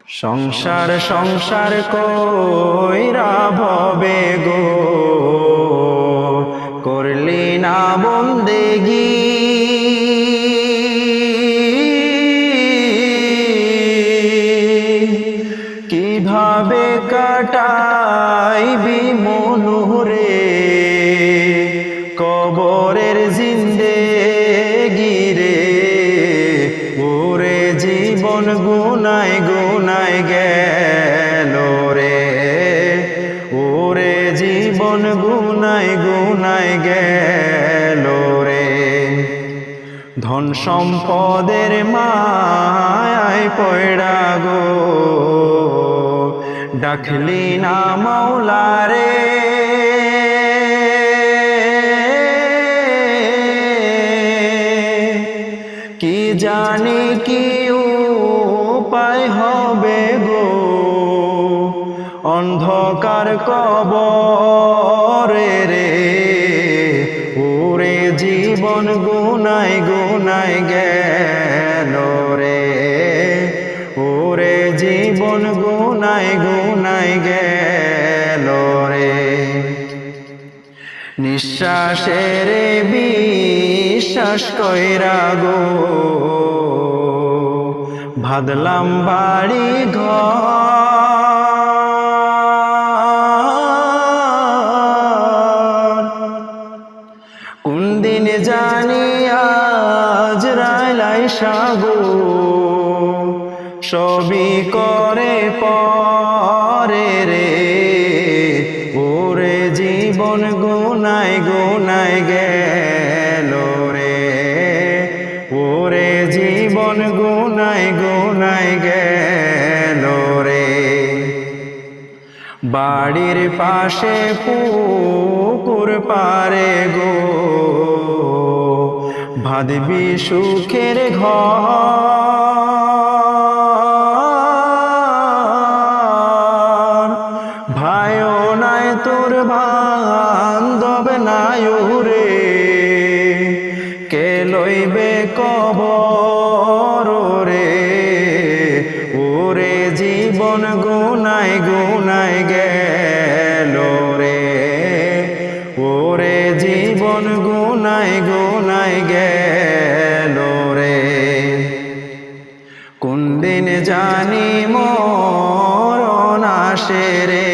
সংসার সংসার কইরা ভবে গো করলি না বন্দেগি, কিভাবে কাটাইবি মনুরে কবরের জিন্দেগি রে। ওরে জীবন গুনায় গুনায় গেল রে, ওরে জীবন গুনায় গুনায় গেল রে। ধন সম্পদের মায়ায় পয়ড়া গো ডাকলি না মাওলা রে। কি জানি কি উপায় হবে গো অন্ধকার কবরে রে। ওরে জীবন গুনায় গুনায় গেল রে, ওরে জীবন গুনায় গুনায় গেল রে। নিঃশ্বাসের বিশ্বাস কইরা গো ভাদলাম বাড়ি ঘর। কোন দিন জানি আজরাইল গো সবই করে পরে রে। ওরে জীবন গুনায় গুনায় গেল রে, ওরে জীবন গুনায় গুনায় গেল রে। বাড়ির পাশে পুকুর পারে গো ভাদবি সুখের ঘর। ভাইও নাই তোর বান্ধব নাই রে, কে লইবে কবর রে। ওরে জীবন গুনায় গুনায় গেল রে, ওরে জীবন গুনায় গুনায় গেল রে। কোন দিন জানি মরণ আসে রে,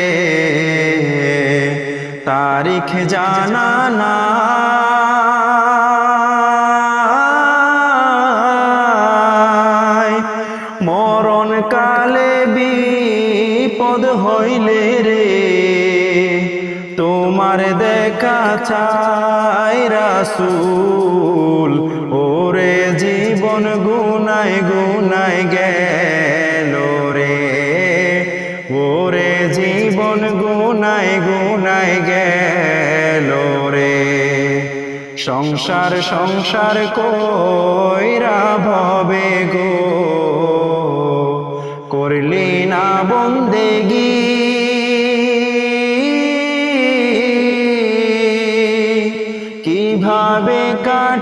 তারিখ জানা নাই। মরণ কালে বিপদ হইলে রে তোমার দেখা চাই রাসূল। ওরে জীবন গুনায় গুনায় গেল রে, ওরে জীবন গুনায় গুনায় গেল রে। সংসার সংসার কইরা ভবে গো করলি না বন্দেগি, কিভাবে কাট